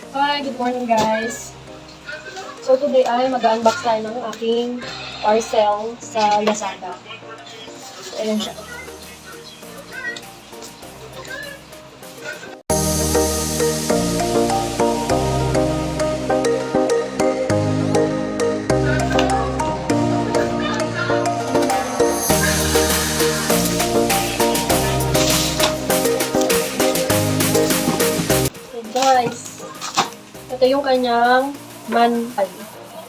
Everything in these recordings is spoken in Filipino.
Hi, good morning guys. So today ay mag-unbox tayo ng aking parcel sa Lazada. So, ayan siya. So guys, ito yung kanyang manual.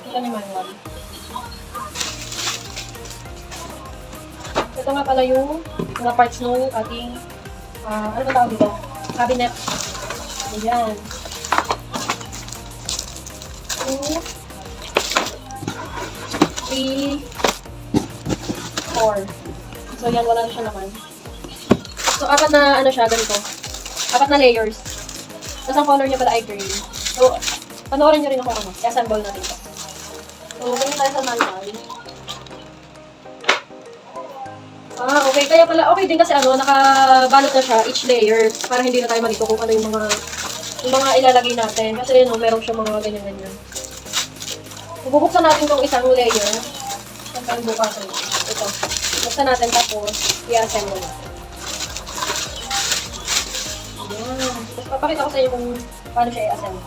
Ito yung manual. Ito nga pala yung mga parts ng ating, ano ba tawag dito? Cabinet. Ayan. 2, 3, 4. So yan, wala na siya naman. So, apat na, ano siya, ganito. Apat na layers. Tapos ang color niya pala ay green. So, panoorin niyo rin ako ano. I-assemble natin ito. So, ganyan tayo sa manual. Okay. Kaya pala, okay din kasi ano, nakabalot na siya, each layer, para hindi na tayo malito kung ano yung mga ilalagay natin. Kasi no, meron siya mga ganyan-ganyan. Bubuksan natin itong isang layer. Saan tayo bukasan? Ito. Buksan natin tapos i-assemble natin. Ayan. Tapos papakita ko sa inyo kung paano siya i-assemble.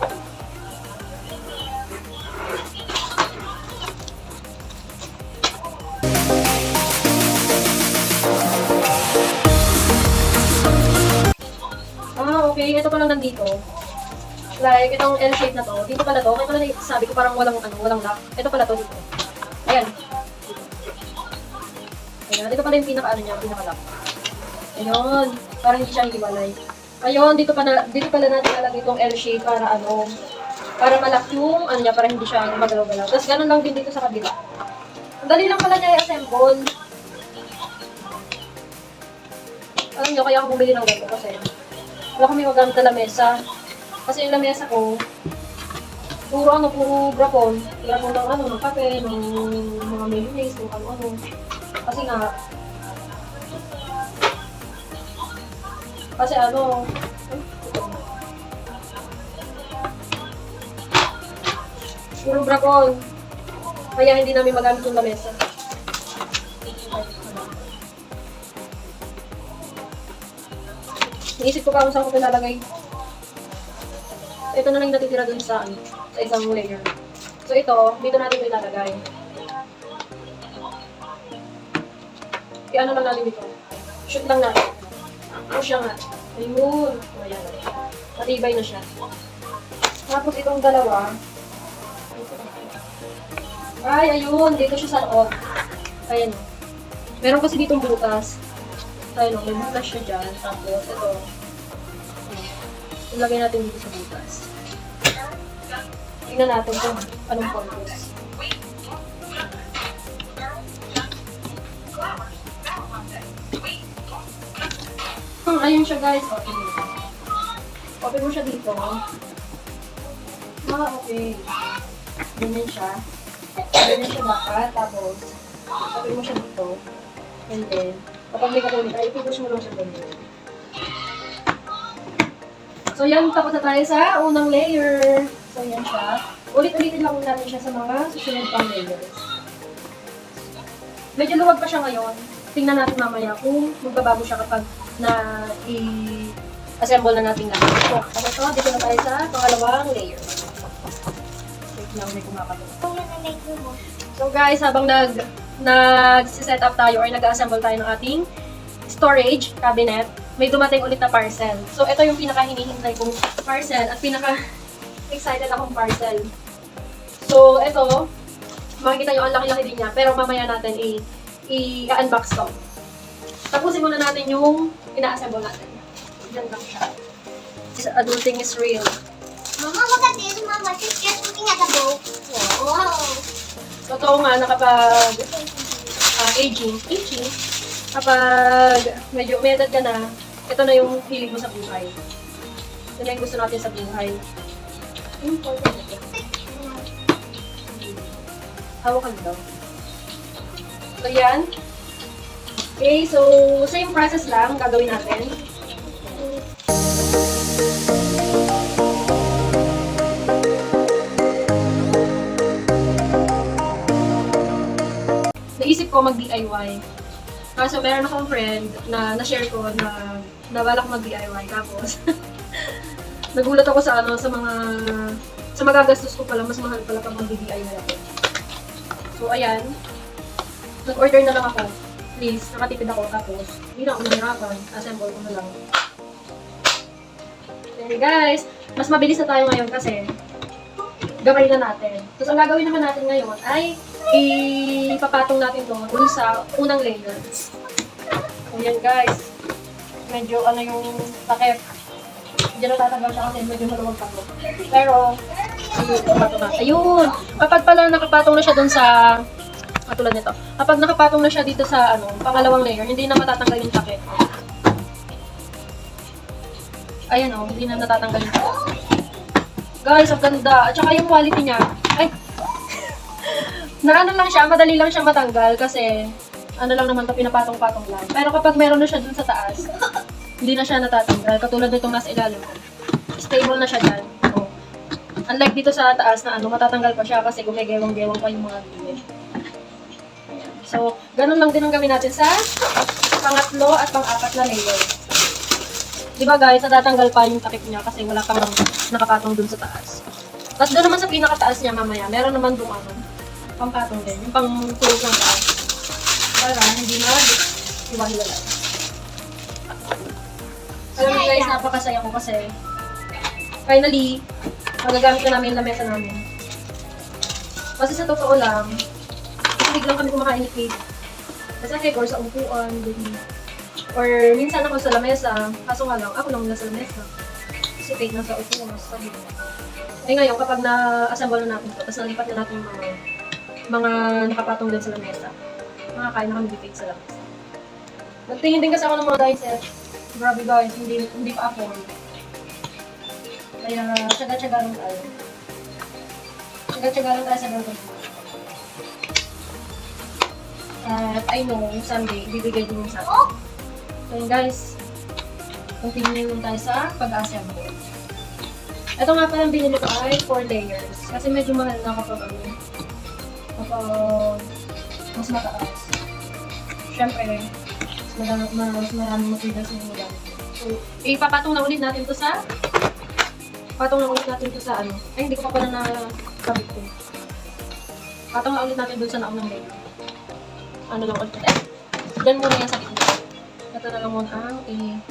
Okay. Ito pa lang nandito. Like, itong L-shape na to. Dito pala to. Kaya pala sabi ko parang walang lock. Ito pala to dito. Ayan. Ayan. Ito pala yung pinaka-lock. Ayun. Parang hindi siya hiwalay. Ayun, dito pala natin nalagay itong L-shape para malak yung niya, para hindi siya magalaw-galaw. Tapos ganun lang din dito sa kabila. Ang dali lang pala niya i-assemble. Alam nyo, kaya ako bumili ng ganito kasi wala kami magamit na lamesa. Kasi yung lamesa ko, puro brapon. Brapon ng kape, ng mga mayonnaise, ng ano. Kasi puro brapon. Kaya hindi namin magamit yung lamesa. Iisip ko pa kung saan ko pinalagay. Ito na lang yung natitira dun sa isang layer. So ito, dito natin ito ilalagay. I-ano lang natin dito. Shoot lang natin. Push lang natin. Ayun. Ayan. Matibay na siya. Tapos itong dalawa. Ay, ayun. Dito siya sa loob. Ayan. Meron kasi ditong butas. Ayun, may butas siya dyan. Tapos ito. Ilagay natin dito sa butas. Tingnan natin kung anong purpose. Ayun siya guys. Open mo siya dito. Okay. Ganyan siya. Ganyan siya dapat. Tapos, open mo siya dito. And then, kapag may kukunin, ay i-push mo lang siya ganyan. So yan, tapos na tayo sa unang layer. So yan siya. Ulit-ulitin lang natin siya sa mga susunod pang layers. Medyo luwag pa siya ngayon. Tingnan natin mamaya kung magbabago siya kapag i-assemble na natin lahat. So, tapos ito, dito na tayo sa pangalawang layer. Wait lang, may kumapatid. So guys, habang nag-set up tayo or nag-assemble tayo ng ating storage cabinet, may dumating ulit na parcel. So, ito yung pinaka-hinihintay kong parcel at pinaka-excited akong parcel. So, ito, makikita nyo, ang laki-laki din niya. Pero mamaya natin i-unbox to. Tapusin muna natin yung ina-assemble natin. Diyan lang siya. This adulting is real. Mama, look at this. Mama, she's just looking at the boat. Wow. Totoo nga, nakapag aging, kapag medyo may edad ka na, ito na yung hilig mo sa buhay. Ito na yung gusto natin sa buhay. Hawakan daw. So, yan. Okay, so, same process lang gagawin natin. ko mag-DIY. Kaso meron akong friend na na-share ko na nabalak mag-DIY. Tapos, nagulat ako sa ano, sa magagastos ko pala, mas mahal pala pag mag-DIY ako. So, ayan. Nag-order na lang ako. Please, nakatipid ako. Tapos, hindi na ako nahirapan. Assemble ko na lang. Okay guys, mas mabilis na tayo ngayon kasi gamay na natin. Tapos ang gagawin naman natin ngayon ay ipapatong natin to dun sa unang layer. So yan guys, medyo ano yung takip. Hindi na tatagal siya kasi medyo maluwag pa to. Pero, ipapatong natin. Ayun! Kapag pala nakapatong na siya dun sa katulad nito. Kapag nakapatong na siya dito sa ano, pangalawang layer, hindi na matatanggal yung takip. Ayan o, hindi na natatanggal yung takip. Guys, ang ganda. At saka yung quality niya. Ay! Naano lang siya, madali lang siya matanggal kasi ano lang naman ito, pinapatong-patong lang. Pero kapag meron na siya dun sa taas, hindi na siya natatanggal. Katulad nitong nasa ilalim. Stable na siya dyan. Oh. Unlike dito sa taas na ano, matatanggal pa siya kasi gumegewang-gewang pa yung mga gilid. So, ganun lang din ang gawin natin sa pangatlo at pang-apat na layer. Diba guys, natatanggal pa yung takip niya kasi wala pang nakapatong dun sa taas. Tapos doon naman sa pinakataas niya mamaya, meron naman dun ano, pang-patong din, yung pang-tulog ng taas. Para hindi na iwahiwala. Alam mo guys, napakasaya ko kasi finally, magagamit na namin yung lamesa namin. Kasi sa totoo lang, biglang kami kumakain ni Kate. Kasi cake or sa upuan, ganyan. Or minsan ako sa lamesa, kaso nga lang, ako lang nasa lamesa. Si Kate nasa upuan, nasa tabi. Eh ngayon, kapag na-assemble na natin ito, tapos nalipat na natin yung mga nakapatong din sa lamesa, makakain na kami ni Kate sa lamesa. Nagtingin din kasi ako ng mga diet set. Grabe guys, hindi pa afford. Kaya, tsaga-tsaga lang tayo. Tsaga-tsaga lang tayo sa burger. At I know, someday, bibigay din yung sa akin. So yun guys, continue lang tayo sa pag-assemble. Ito nga palang binili ko ay 4 layers. Kasi medyo mahal na kapag mas mataas. Siyempre, mas maraming materials na yung magamit. So, ipapatong na ulit natin to sa ano. Ay, hindi ko pa pala nakabit ko. Patong na ulit natin dun sa naunang layer. Ano lang ulit. Diyan muna yan sa gitna. Ito na lang muna ang ayan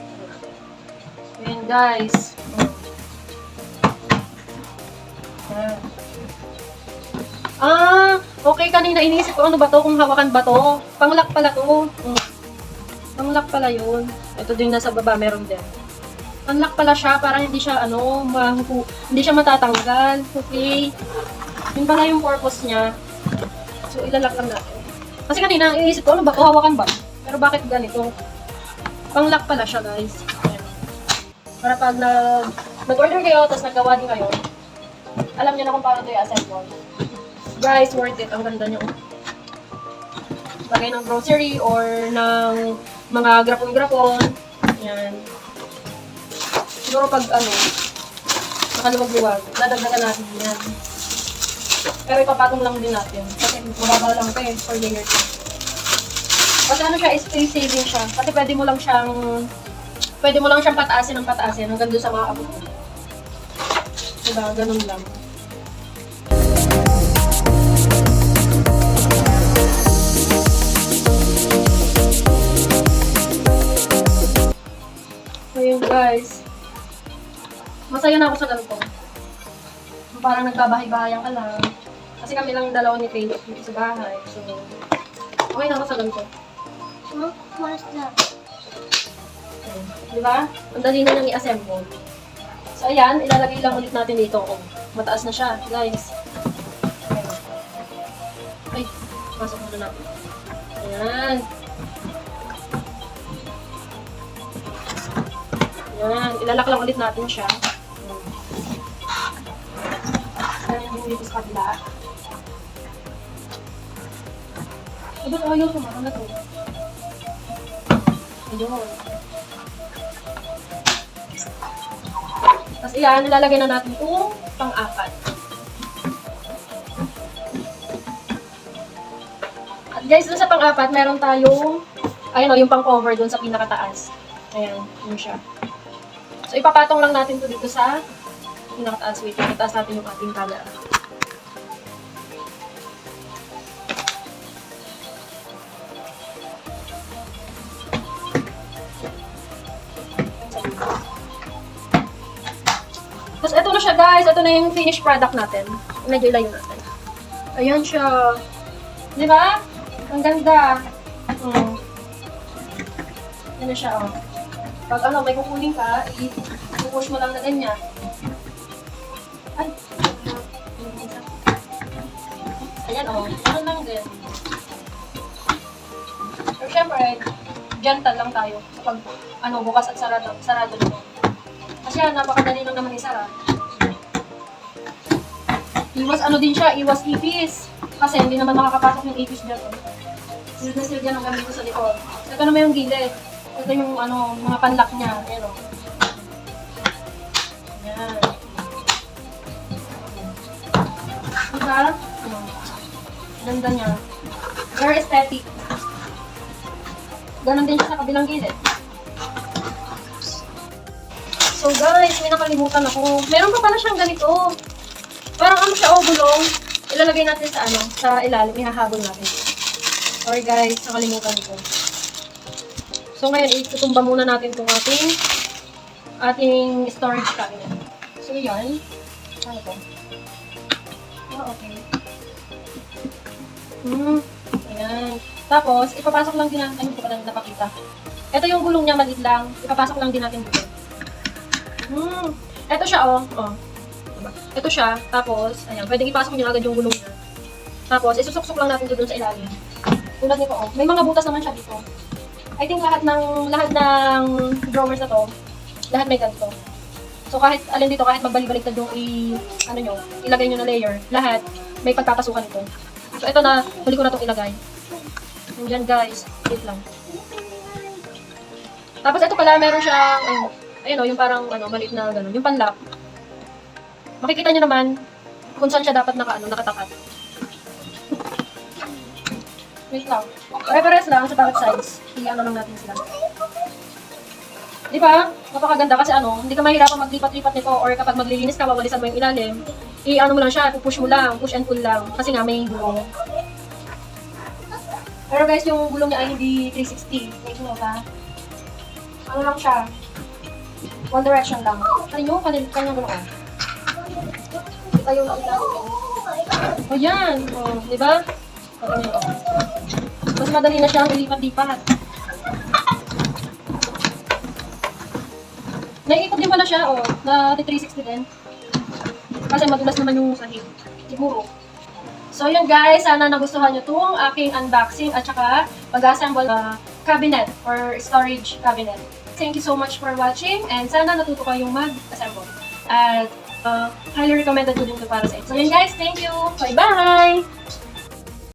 guys. Ayan. Okay, kanina iniisip ko ano ba to, kung hawakan ba to. Panglock pala to. Panglock pala yun. Ito din nasa baba, meron din. Panglock pala siya, para hindi siya hindi siya matatanggal. Okay. Yun pala yung purpose niya. So, ilalak lang natin. Kasi kanina, iisip ko, ano ba ito? Hawakan ba? Pero bakit ganito? Pang-lock pala siya, guys. Ayan. Para pag nag-order kayo, tapos nagawa din kayo, alam niyo na kung paano ito i-assemble. Guys, worth it. Ang ganda niyo. Lagay ng grocery or ng mga grapon-grapon. Ayan. Siguro pag nakaluwag-luwag, dadagdagan natin yan. Pero ipapatong lang din natin. Kasi mababa lang ito eh, for layer 2. Kasi ano siya, space saving siya. Kasi pwede mo lang siyang pataasin ng pataasin hanggang doon sa mga abot mo. Diba? Ganun lang. Ayun guys. Masaya na ako sa ganito. Parang nagbabahay-bahayan ka lang. Kasi kami lang dalawa ni Kate dito sa bahay. So, okay na ako sa ganito. Malas na. Di ba? Ang dali na nang i-assemble. So, ayan. Ilalagay lang ulit natin dito. Oh, mataas na siya, guys. Ayan. Ay, pasok muna natin. Ayan. Ayan. Ilalak lang ulit natin siya. Dito sa kabila. Ba't ayaw kumaka na to? Ayun. Tapos iyan, nilalagay na natin itong pang-apat. At Guys, dun sa pang-apat, meron tayong, ayun o, yung pang-cover dun sa pinakataas. Ayan, yun siya. So, ipapatong lang natin to dito sa pinakataas. Wait, pinakataas natin yung ating camera. Tapos, ito na siya guys. Ito na yung finished product natin. Medyo ilayo natin. Ayan siya. Di ba? Ang ganda. Yan na siya, oh. Pag ano, may kukunin ka, i-push mo lang na ganyan. Ay. Ayan, oh. Ano lang din. Pero syempre, gentle lang tayo kapag ano, bukas at sarado nito. Kasi yan, napakadali lang naman isara. Iwas ano din siya, iwas ipis. Kasi hindi naman makakapasok yung ipis dyan. Silid na silid yan ang gamit ko sa likod. Ito naman yung gilid. Ito yung ano, mga panlock niya. Ayan o. Ayan. Diba? Ganda niya. Very aesthetic. Ganon din siya sa kabilang gilid. So guys, may nakalimutan ako. Meron pa pala siyang ganito. Parang ano siya, gulong. Ilalagay natin sa ano, sa ilalim. Ihahabol natin. Sorry guys, nakalimutan ko. So ngayon, itutumba muna natin itong ating storage cabinet. So yan. Ano to? Oh, okay. Ayan. Tapos, ipapasok lang din natin. Ay, hindi ko pa lang napakita. Ito yung gulong niya, maliit lang. Ipapasok lang din natin dito. Ito siya, oh. Ito siya. Tapos, ayan. Pwedeng ipasok niyo agad yung gulong niya. Tapos, isusuksok lang natin doon sa ilalim. Tulad nito, oh. May mga butas naman siya dito. I think lahat ng drawers na to, lahat may ganito. So, kahit alin dito, kahit magbalik-baliktad yung ilagay nyo na layer, lahat may pagpapasukan ito. So, ito na, huli ko na itong ilagay. Ayan, guys. Wait lang. Tapos, ito pala, meron siyang, ayun o, yung parang, maliit na gano'n. Yung panlock. Makikita nyo naman kung saan siya dapat nakatakat. Wait lang. Pare-pares lang sa bawat sides. I-ano lang natin sila. Di ba? Napakaganda kasi hindi ka mahirapan maglipat-lipat nito or kapag maglilinis ka, wawalisan mo yung ilalim. I-ano mo lang siya, push mo lang, push and pull lang. Kasi nga may gulong. Pero guys, yung gulong niya ay hindi 360. Wait mo ba? Ano lang siya? One direction lang. Ano yung kanyang gulong? Kita yung ilalim. O yan! O, di ba? Mas madali na siyang ilipat-lipat. Naiikot din pala siya, na 360 din. Kasi madulas naman yung sahig. Siguro. So yun guys, sana nagustuhan nyo itong aking unboxing at saka pag-assemble cabinet or storage cabinet. Thank you so much for watching and sana natuto kayong mag-assemble. At highly recommended ko din ito para sa inyo. So yun guys, thank you! Bye-bye!